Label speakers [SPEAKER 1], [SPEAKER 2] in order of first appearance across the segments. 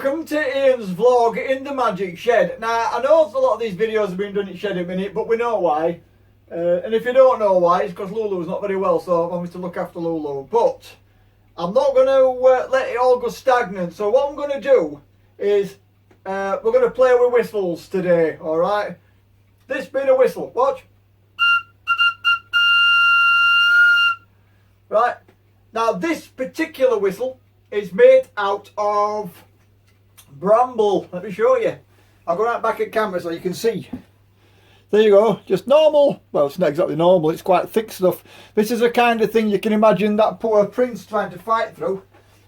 [SPEAKER 1] welcome to Ian's vlog in the magic shed. Now, I know a lot of these videos have been done in shed a minute, but we know why. And if you don't know why, it's because Lulu's not very well, so I want me to look after Lulu. But I'm not going to let it all go stagnant. So what I'm going to do is we're going to play with whistles today, alright? This being a whistle, watch. Right, now this particular whistle is made out of Bramble. Let me show you. I'll go right back at camera so you can see. There you go, just normal. Well, it's not exactly normal, it's quite thick stuff. This is the kind of thing you can imagine that poor prince trying to fight through,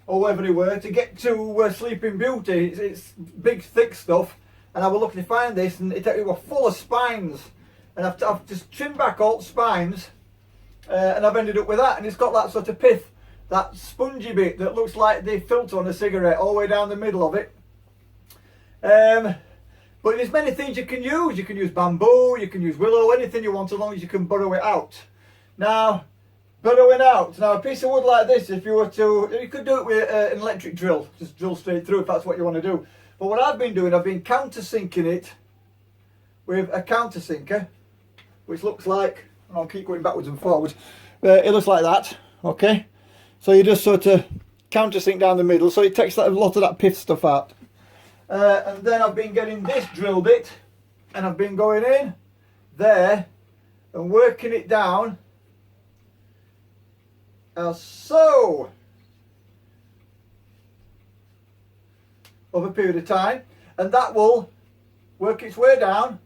[SPEAKER 1] or wherever he were, to get to Sleeping Beauty. It's big, thick stuff. And I was looking to find this, and it was full of spines. And I've just trimmed back all the spines, and I've ended up with that. And it's got that sort of pith, that spongy bit that looks like the filter on a cigarette all the way down the middle of it. But there's many things you can use. You can use bamboo, you can use willow, anything you want, as long as you can burrow it out. Now, burrowing out. Now, a piece of wood like this, if you were to, you could do it with an electric drill. Just drill straight through if that's what you want to do. But what I've been doing, I've been countersinking it with a countersinker, which looks like, and I'll keep going backwards and forwards. It looks like that, okay? So you just sort of countersink down the middle, so it takes a lot of that pith stuff out. And then I've been getting this drill bit, and I've been going in there and working it down as so, over a period of time, and that will work its way down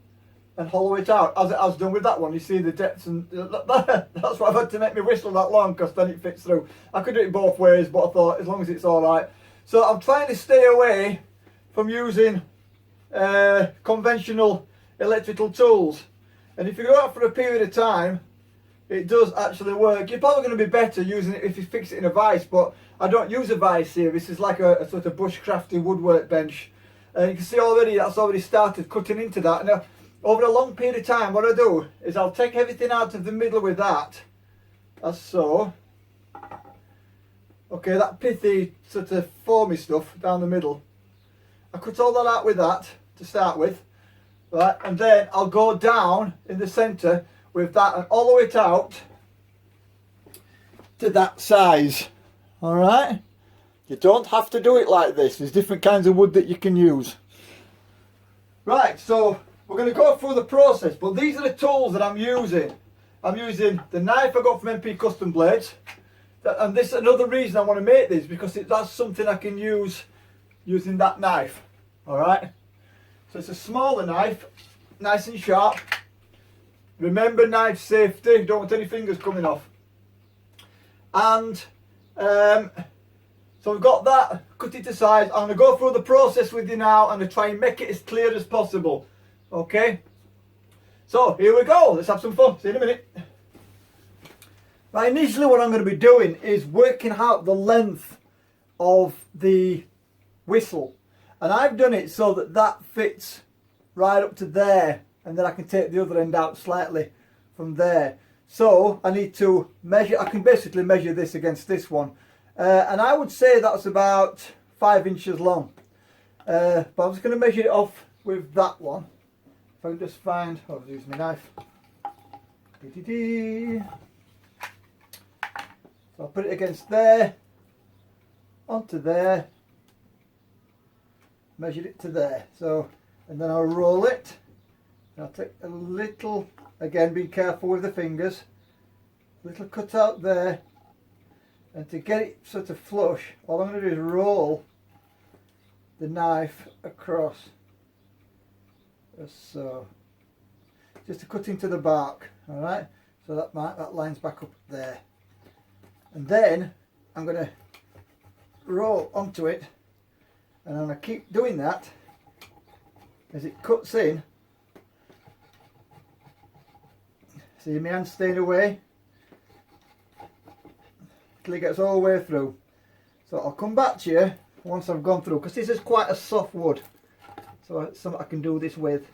[SPEAKER 1] and hollow it out, as it has done with that one. You see the depths, and that's why I've had to make me whistle that long, because then it fits through. I could do it both ways, but I thought as long as it's alright. So I'm trying to stay away from using conventional electrical tools, and if you go out for a period of time, it does actually work. You're probably going to be better using it if you fix it in a vise, but I don't use a vise here. This is like a sort of bushcrafty woodwork bench, and you can see already that's already started cutting into that. Now, over a long period of time, what I do is I'll take everything out of the middle with that, as so. Okay, that pithy sort of foamy stuff down the middle, I cut all that out with that to start with, right, and then I'll go down in the centre with that and hollow it out to that size. Alright, you don't have to do it like this. There's different kinds of wood that you can use. Right, so we're going to go through the process, but these are the tools that I'm using. I'm using the knife I got from MP Custom Blades, and this is another reason I want to make this, because that's something I can use using that knife. Alright, so it's a smaller knife, nice and sharp. Remember, knife safety, don't want any fingers coming off. And so we've got that, cut it to size. I'm going to go through the process with you now and try and make it as clear as possible. Okay, so here we go, let's have some fun. See you in a minute. Right, initially what I'm going to be doing is working out the length of the whistle, and I've done it so that that fits right up to there, and then I can take the other end out slightly from there. So I need to measure, I can basically measure this against this one, and I would say that's about 5 inches long, but I'm just going to measure it off with that one. If I can just find, I'll use my knife. So I'll put it against there, onto there, measured it to there. So, and then I'll roll it. I'll take a little, again be careful with the fingers, little cut out there, and to get it sort of flush, all I'm going to do is roll the knife across, as so, just to cut into the bark. Alright, so that lines back up there, and then I'm going to roll onto it, and I'm going to keep doing that as it cuts in. See my hand staying away till it gets all the way through. So I'll come back to you once I've gone through, because this is quite a soft wood, so it's something I can do this with.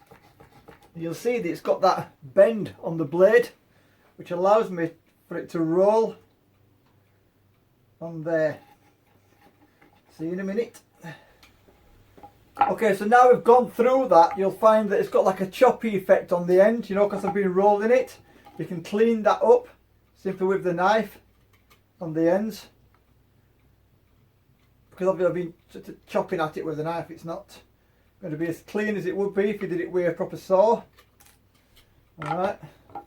[SPEAKER 1] You'll see that it's got that bend on the blade, which allows me for it to roll on there. See you in a minute. Okay, so now we've gone through that, you'll find that it's got like a choppy effect on the end, you know, because I've been rolling it. You can clean that up simply with the knife on the ends. Because obviously I've been chopping at it with a knife, it's not going to be as clean as it would be if you did it with a proper saw. Alright. So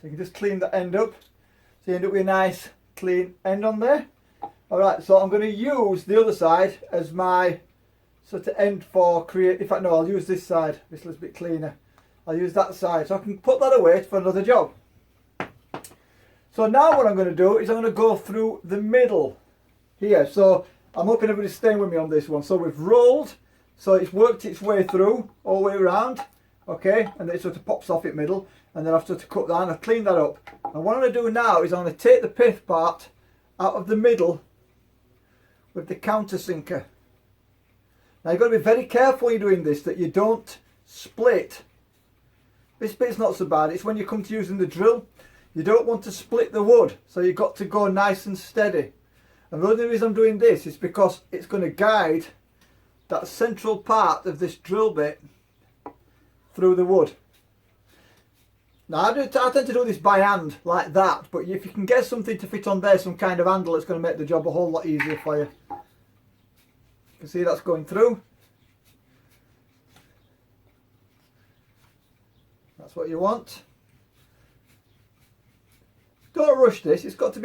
[SPEAKER 1] you can just clean that end up. So you end up with a nice clean end on there. Alright, so I'm going to use the other side as my sort of end for create. In fact, no, I'll use this side. This is a little bit cleaner. I'll use that side so I can put that away for another job. So now what I'm going to do is I'm going to go through the middle here. So I'm hoping everybody's staying with me on this one. So we've rolled, so it's worked its way through all the way around. Okay, and then it sort of pops off in middle, and then I've sort of cut that and I've cleaned that up. And what I'm going to do now is I'm going to take the pith part out of the middle with the countersinker. Now you've got to be very careful when you're doing this that you don't split. This bit's not so bad, it's when you come to using the drill. You don't want to split the wood, so you've got to go nice and steady. And the only reason I'm doing this is because it's going to guide that central part of this drill bit through the wood. Now I tend to do this by hand like that, but if you can get something to fit on there, some kind of handle, it's going to make the job a whole lot easier for you. You can see that's going through. That's what you want. Don't rush this. It's got to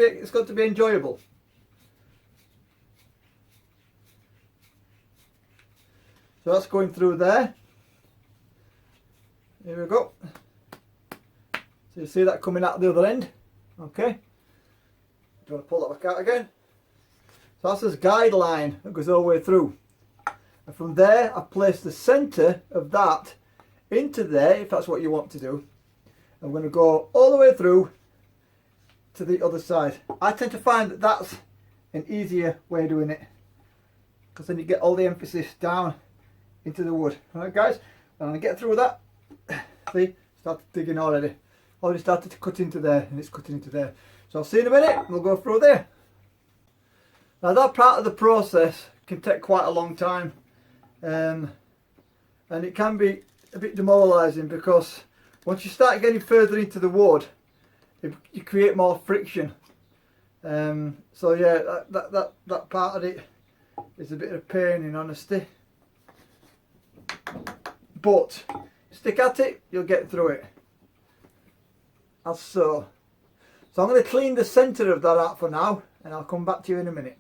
[SPEAKER 1] be enjoyable. So that's going through there. Here we go. So you see that coming out the other end. Okay. Do you want to pull that back out again? So that's this guideline that goes all the way through. And from there, I place the centre of that into there, if that's what you want to do. I'm going to go all the way through to the other side. I tend to find that that's an easier way of doing it, because then you get all the emphasis down into the wood. Alright guys, I'm going to get through that. See, started digging already. Already started to cut into there, and it's cutting into there. So I'll see you in a minute, we'll go through there. Now that part of the process can take quite a long time, and it can be a bit demoralising, because once you start getting further into the wood, you create more friction. So yeah, that part of it is a bit of a pain, in honesty. But stick at it, you'll get through it. As so. So I'm going to clean the centre of that out for now, and I'll come back to you in a minute.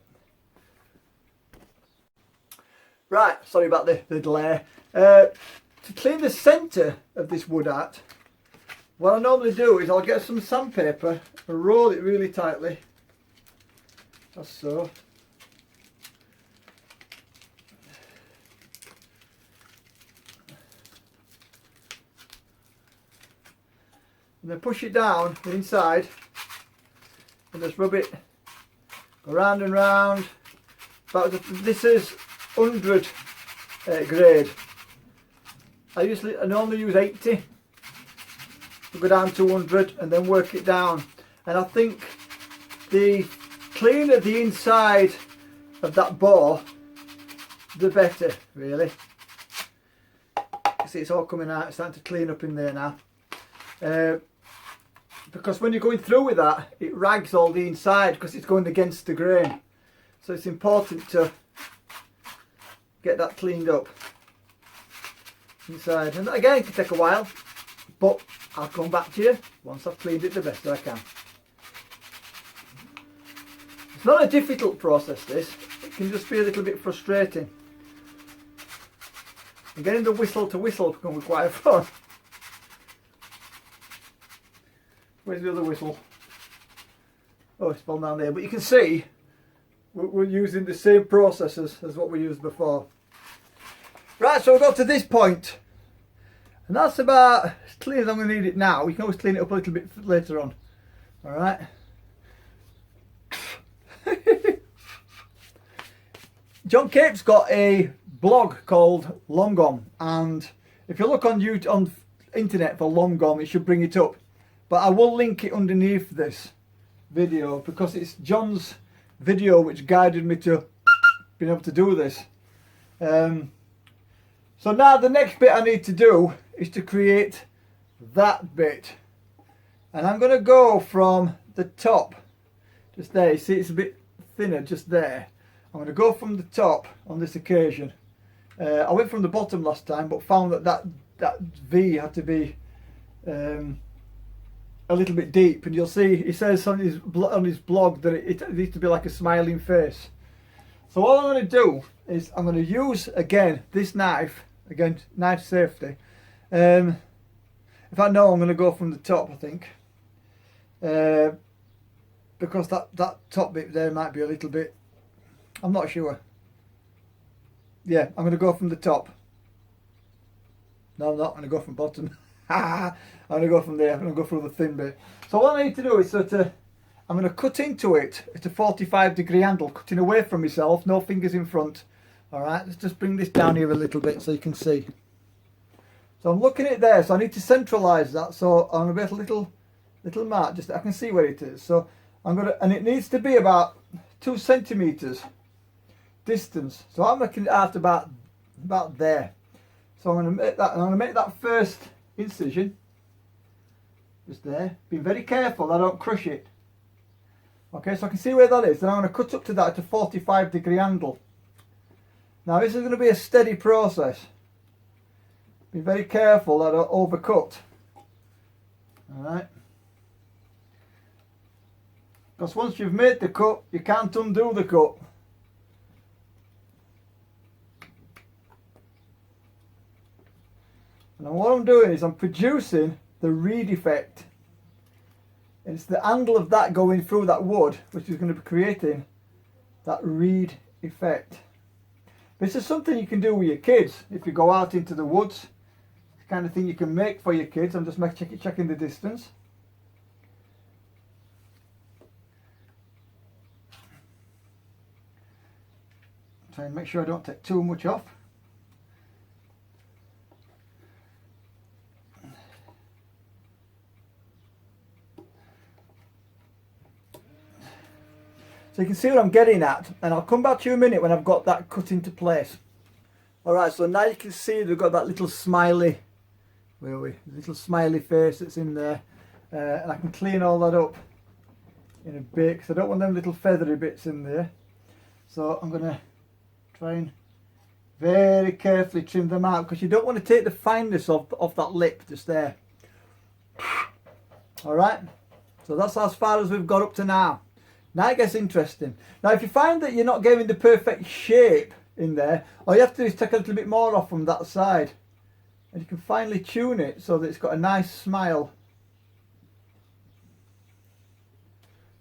[SPEAKER 1] Right, sorry about the delay. To clean the centre of this wood out, what I normally do is I'll get some sandpaper and roll it really tightly. As so. And then push it down the inside and just rub it around and round. This is 100 grade. I normally use 80. We'll go down to 100 and then work it down. And I think the cleaner the inside of that bore, the better, really. You see it's all coming out, it's starting to clean up in there now. Because when you're going through with that, it rags all the inside because it's going against the grain. So it's important to get that cleaned up inside. And again, it can take a while, but I'll come back to you once I've cleaned it the best I can. It's not a difficult process, this. It can just be a little bit frustrating. And getting the whistle to whistle can be quite fun. Where's the other whistle? Oh, it's fallen down there. But you can see we're using the same processes as what we used before. Right, so we've got to this point. And that's about as clean as I'm going to need it now. We can always clean it up a little bit later on. Alright. John Cape's got a blog called Long Gone. And if you look on YouTube, on internet for Long Gone, it should bring it up. But I will link it underneath this video because it's John's video which guided me to been able to do this. So now the next bit I need to do is to create that bit, and I'm going to go from the top just there. You see it's a bit thinner just there. I'm going to go from the top on this occasion. I went from the bottom last time, but found that V had to be a little bit deep, and you'll see he says on his blog that it needs to be like a smiling face. So all I'm going to do is I'm going to use again this knife, again knife safety. If I know, I'm going to go from the top, I think, because that top bit there might be a little bit, I'm not sure. Yeah, I'm going to go from the top. No, I'm not. I'm going to go from bottom. I'm going to go from there. I'm going to go through the thin bit. So what I need to do is I'm going to cut into it at a 45-degree angle, cutting away from myself, no fingers in front. All right, let's just bring this down here a little bit so you can see. So I'm looking at it there, so I need to centralise that. So I'm going to make a little mark, just I can see where it is. So I'm going to, and it needs to be about 2 centimetres distance. So I'm looking at about there. So I'm going to make that, and I'm going to make that first incision just there, being very careful that I don't crush it. Okay, so I can see where that is. Then I'm going to cut up to that at a 45-degree angle. Now this is going to be a steady process. Be very careful that I don't overcut. Alright, because once you've made the cut, you can't undo the cut. And what I'm doing is I'm producing the reed effect. And it's the angle of that going through that wood which is going to be creating that reed effect. This is something you can do with your kids if you go out into the woods. It's the kind of thing you can make for your kids. I'm just checking the distance. Try and make sure I don't take too much off. So you can see what I'm getting at, and I'll come back to you in a minute when I've got that cut into place. Alright, so now you can see we've got that little smiley, where are we? Little smiley face that's in there, and I can clean all that up in a bit because I don't want them little feathery bits in there. So I'm going to try and very carefully trim them out, because you don't want to take the fineness off that lip just there. Alright, so that's as far as we've got up to now. Now it gets interesting. Now if you find that you're not getting the perfect shape in there, all you have to do is take a little bit more off from that side, and you can finally tune it so that it's got a nice smile.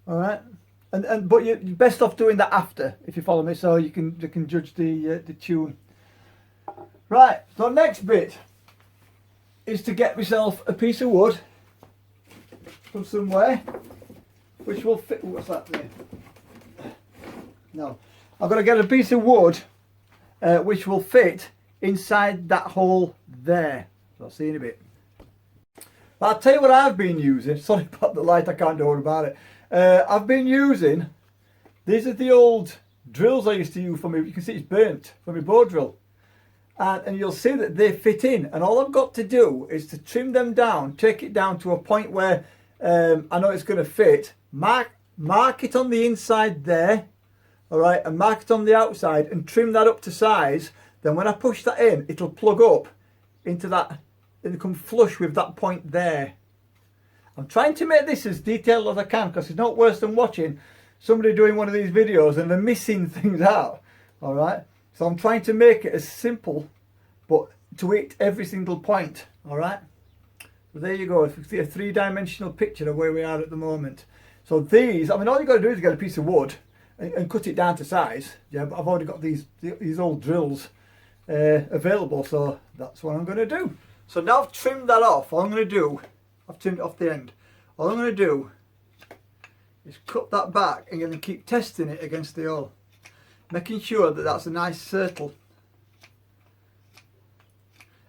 [SPEAKER 1] Alright, but you're best off doing that after, if you follow me, so you can judge the tune. Right, so next bit is to get myself a piece of wood from somewhere which will fit. What's that there? No, I've got to get a piece of wood which will fit inside that hole there. So I'll see you in a bit. But I'll tell you what I've been using. Sorry about the light, I can't do all about it. I've been using, these are the old drills I used to use for me. You can see it's burnt from my bow drill. And you'll see that they fit in. And all I've got to do is to trim them down, take it down to a point where I know it's going to fit. Mark it on the inside there, all right, and mark it on the outside, and trim that up to size. Then when I push that in, it'll plug up into that, it'll come flush with that point there. I'm trying to make this as detailed as I can, because it's not worse than watching somebody doing one of these videos and they're missing things out. All right, so I'm trying to make it as simple, but to hit every single point. All right, so there you go. If you see a three-dimensional picture of where we are at the moment. So these, I mean, all you got to do is get a piece of wood and cut it down to size. Yeah, but I've already got these old drills available, so that's what I'm going to do. So now I've trimmed that off. All I'm going to do, I've trimmed it off the end. All I'm going to do is cut that back and then keep testing it against the hole, making sure that that's a nice circle.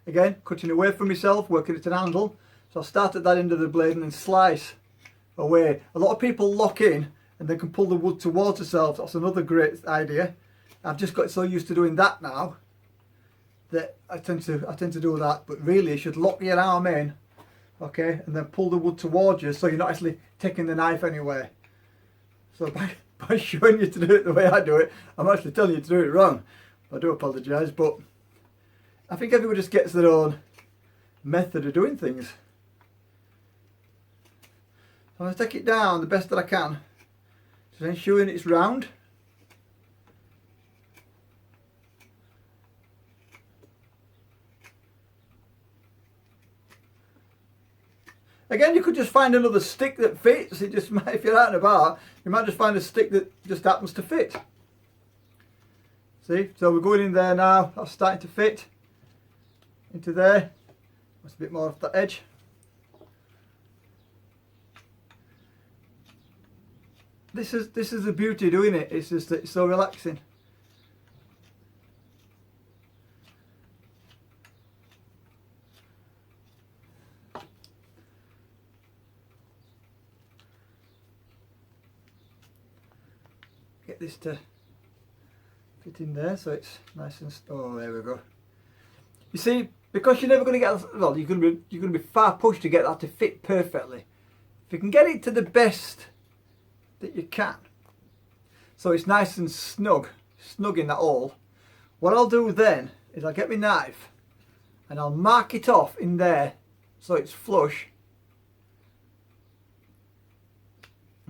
[SPEAKER 1] Again, cutting away from myself, working at an angle. So I'll start at that end of the blade and then slice away. A lot of people lock in and they can pull the wood towards themselves. That's another great idea. I've just got so used to doing that now that I tend to do that, but really you should lock your arm in, okay, and then pull the wood towards you so you're not actually taking the knife anywhere. So by showing you to do it the way I do it, I'm actually telling you to do it wrong. I do apologise, but I think everybody just gets their own method of doing things. I'm going to take it down the best that I can, just ensuring it's round. Again, you could just find another stick that fits. It just might, if you're out and about, you might just find a stick that just happens to fit. See, so we're going in there now. That's starting to fit into there. That's a bit more off the edge. This is the beauty of doing it. It's just that it's so relaxing. Get this to fit in there so it's nice and oh, there we go. You see, because you're never going to get, well, you're going to be far pushed to get that to fit perfectly. If you can get it to the best that you can, so it's nice and snug in that hole, what I'll do then is I'll get my knife and I'll mark it off in there so it's flush.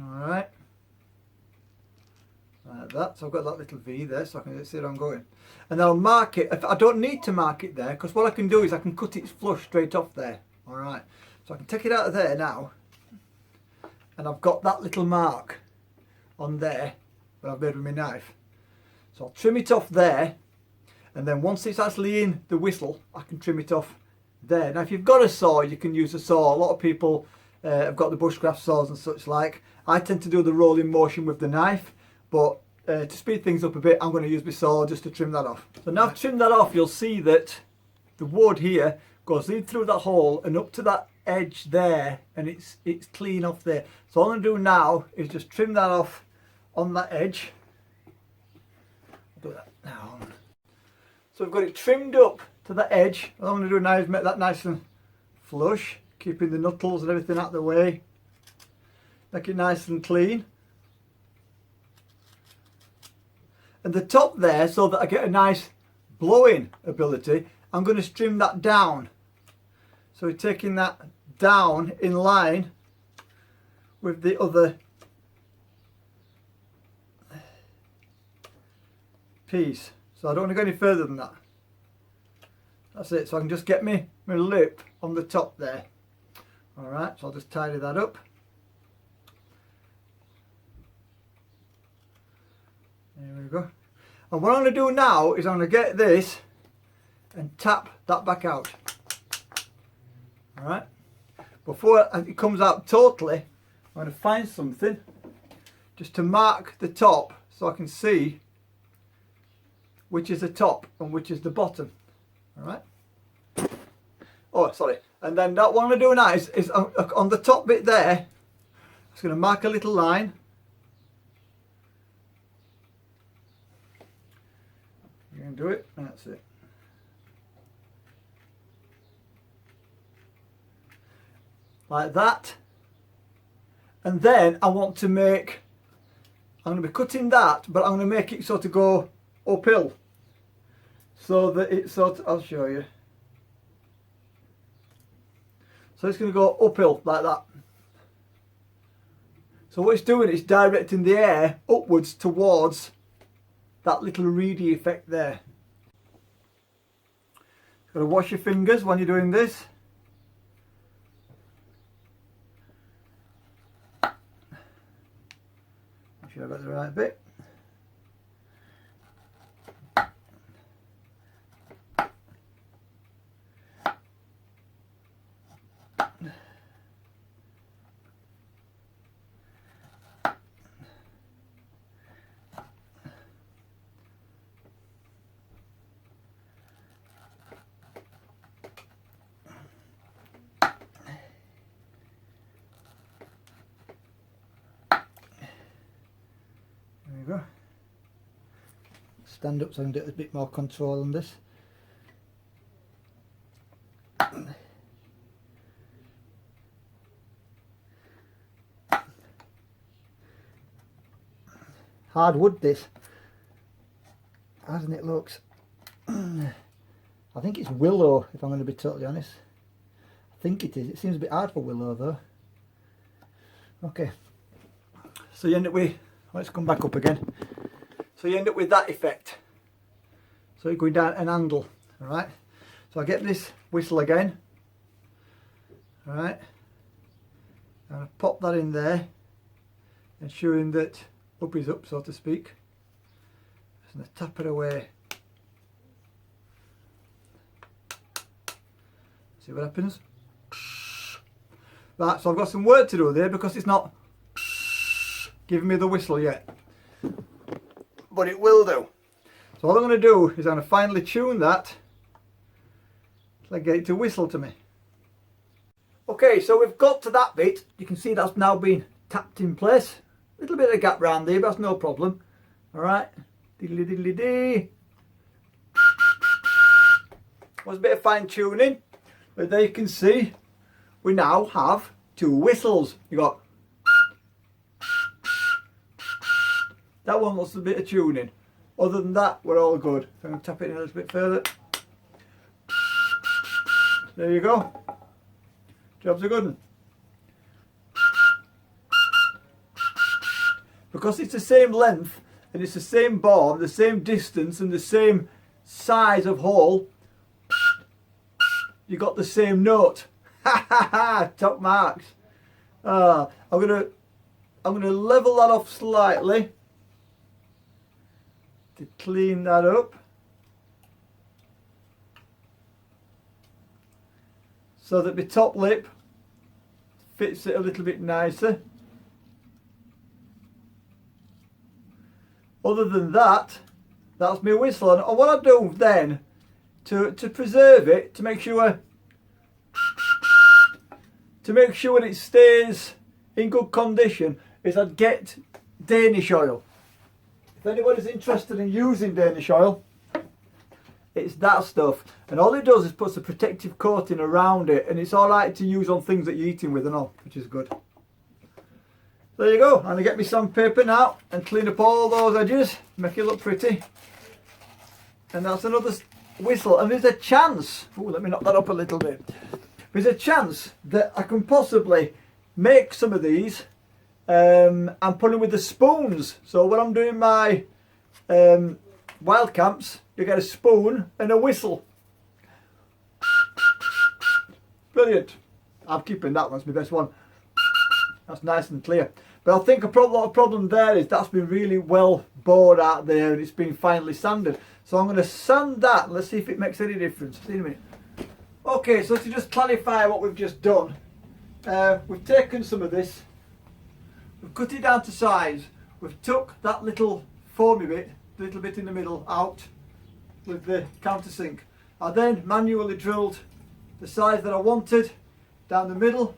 [SPEAKER 1] Alright, like that. So I've got that little V there so I can see where I'm going, and I'll mark it. If I don't need to mark it there, because what I can do is I can cut it flush straight off there. Alright, so I can take it out of there now, and I've got that little mark on there that I've made with my knife. So I'll trim it off there, and then once it's actually in the whistle, I can trim it off there. Now if you've got a saw, you can use a saw. A lot of people have got the bushcraft saws and such like. I tend to do the rolling motion with the knife, but to speed things up a bit, I'm going to use my saw just to trim that off. So now I've trimmed that off, you'll see that the wood here goes in through that hole and up to that edge there, and it's clean off there. So all I'm going to do now is just trim that off on that edge. I'll do that now. So we've got it trimmed up to the edge. All I'm going to do now is make that nice and flush, keeping the knuckles and everything out of the way. Make it nice and clean. And the top there, so that I get a nice blowing ability, I'm going to trim that down. So we're taking that down in line with the other piece. So I don't want to go any further than that. That's it. So I can just get my lip on the top there. Alright, so I'll just tidy that up. There we go. And what I'm going to do now is I'm going to get this and tap that back out. Alright. Before it comes out totally, I'm going to find something just to mark the top so I can see which is the top and which is the bottom. Alright. Oh, sorry. And then that what I'm going to do now is on the top bit there, I'm just going to mark a little line. You can do it. That's it. Like that. And then I want to make, I'm going to be cutting that, but I'm going to make it sort of go uphill. So that it's sort of, I'll show you. So it's going to go uphill like that. So what it's doing is directing the air upwards towards that little reedy effect there. You've got to wash your fingers when you're doing this. Make sure I've got the right bit. stand up so I can get a bit more control on this. Hard wood this, hasn't it? Looks. I think it's willow, if I'm going to be totally honest. I think it is. It seems a bit hard for willow though. Okay, so you end up with, let's come back up again. So you end up with that effect. So you're going down an angle, alright? So I get this whistle again, alright? And I pop that in there, ensuring that up is up, so to speak. And I tap it away. See what happens? Right, so I've got some work to do there because it's not giving me the whistle yet. But it will do. So all I'm going to do is I'm going to finally tune that till I get it to whistle to me. Okay, so we've got to that bit. You can see that's now been tapped in place. A little bit of a gap round there, but that's no problem. Alright. Diddly diddly dee. Was a bit of fine tuning. But there you can see we now have two whistles. You got that one wants a bit of tuning. Other than that, we're all good. I'm going to tap it in a little bit further. There you go. Job's a good one. Because it's the same length and it's the same bore, the same distance and the same size of hole, you got the same note. Ha ha ha! Top marks. I'm gonna level that off slightly to clean that up, so that the top lip fits it a little bit nicer. Other than that, that's my whistle. And what I do then to preserve it, to make sure it stays in good condition, is I'd get Danish oil. If anybody's interested in using Danish oil, it's that stuff, and all it does is puts a protective coating around it, and it's alright to use on things that you're eating with and all, which is good. There you go. I'm going to get me sandpaper now and clean up all those edges, make it look pretty. And that's another whistle, and there's a chance, let me knock that up a little bit. There's a chance that I can possibly make some of these and put them with the spoons. So when I'm doing my wild camps, you get a spoon and a whistle. Brilliant. I'm keeping that one, that's my best one. That's nice and clear. But I think a problem there is that's been really well bored out there and it's been finely sanded. So I'm going to sand that. Let's see if it makes any difference. See in a minute. Okay, so to just clarify what we've just done, we've taken some of this, we've cut it down to size, we've took that little foamy bit, the little bit in the middle, out with the countersink. I then manually drilled the size that I wanted down the middle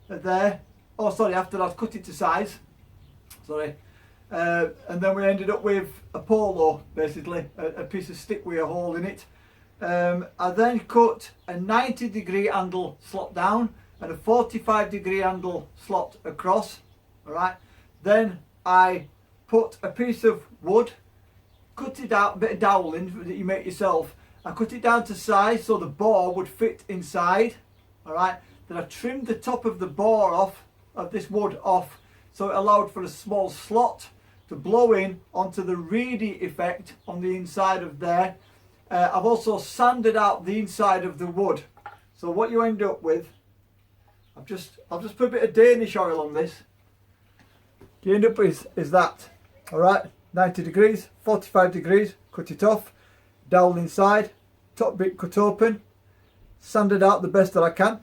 [SPEAKER 1] there. Oh sorry, after I'd cut it to size, sorry. And then we ended up with a polo, basically, a piece of stick with a hole in it. I then cut a 90-degree angle slot down and a 45-degree angle slot across. Alright. Then I put a piece of wood, cut it out, a bit of doweling that you make yourself. I cut it down to size so the bore would fit inside. Alright. Then I trimmed the top of the bore off, of this wood off, so it allowed for a small slot to blow in onto the reedy effect on the inside of there. I've also sanded out the inside of the wood. So what you end up with, I've just put a bit of Danish oil on this. You end up with is that. Alright, 90 degrees, 45 degrees, cut it off, dowel inside, top bit cut open, sanded out the best that I can.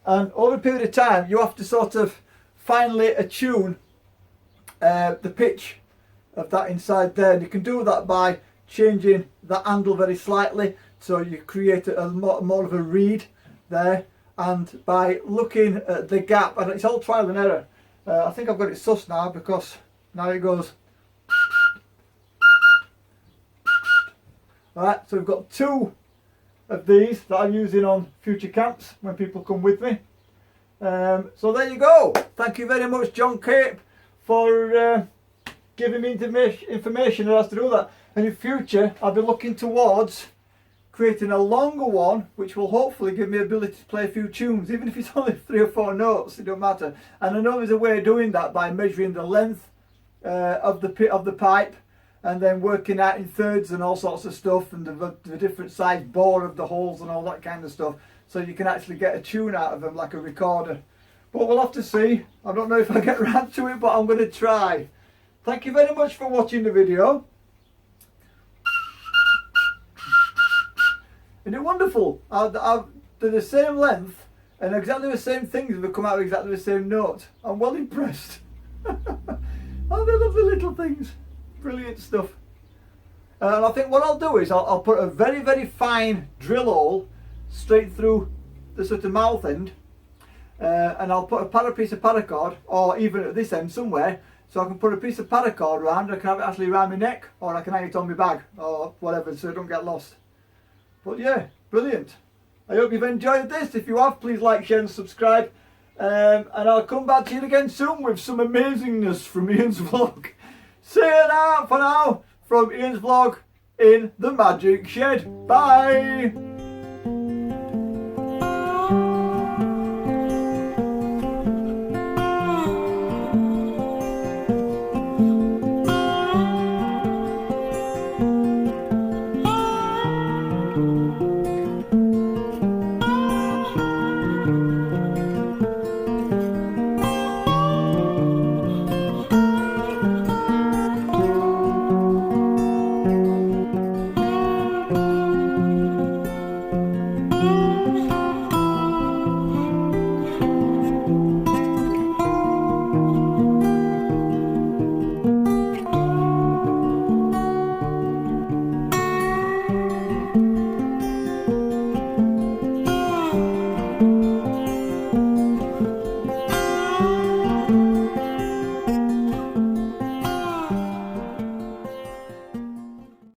[SPEAKER 1] And over a period of time you have to sort of finely attune the pitch of that inside there, and you can do that by changing the angle very slightly, so you create a more of a reed there, and by looking at the gap, and it's all trial and error. I think I've got it sussed now, because now it goes Alright, so we've got 2 of these that I'm using on future camps when people come with me. So there you go. Thank you very much, John Cape, for giving me information on how to do that. And in future, I'll be looking towards creating a longer one, which will hopefully give me the ability to play a few tunes, even if it's only 3 or 4 notes. It don't matter. And I know there's a way of doing that by measuring the length of the pipe, and then working out in thirds and all sorts of stuff, and the different size bore of the holes and all that kind of stuff, so you can actually get a tune out of them like a recorder. But we'll have to see. I don't know if I get round to it, but I'm going to try. Thank you very much for watching the video. Isn't it wonderful? They're the same length and exactly the same things have come out with exactly the same note. I'm well impressed. Oh, they're lovely little things. Brilliant stuff. And I think what I'll do is I'll put a very, very fine drill hole straight through the sort of mouth end, and I'll put a piece of paracord, or even at this end somewhere, so I can put a piece of paracord around. I can have it actually around my neck, or I can hang it on my bag or whatever, so I don't get lost. But yeah, brilliant. I hope you've enjoyed this. If you have, please like, share and subscribe. And I'll come back to you again soon with some amazingness from Ian's vlog. See you now for now from Ian's vlog in the Magic Shed. Bye.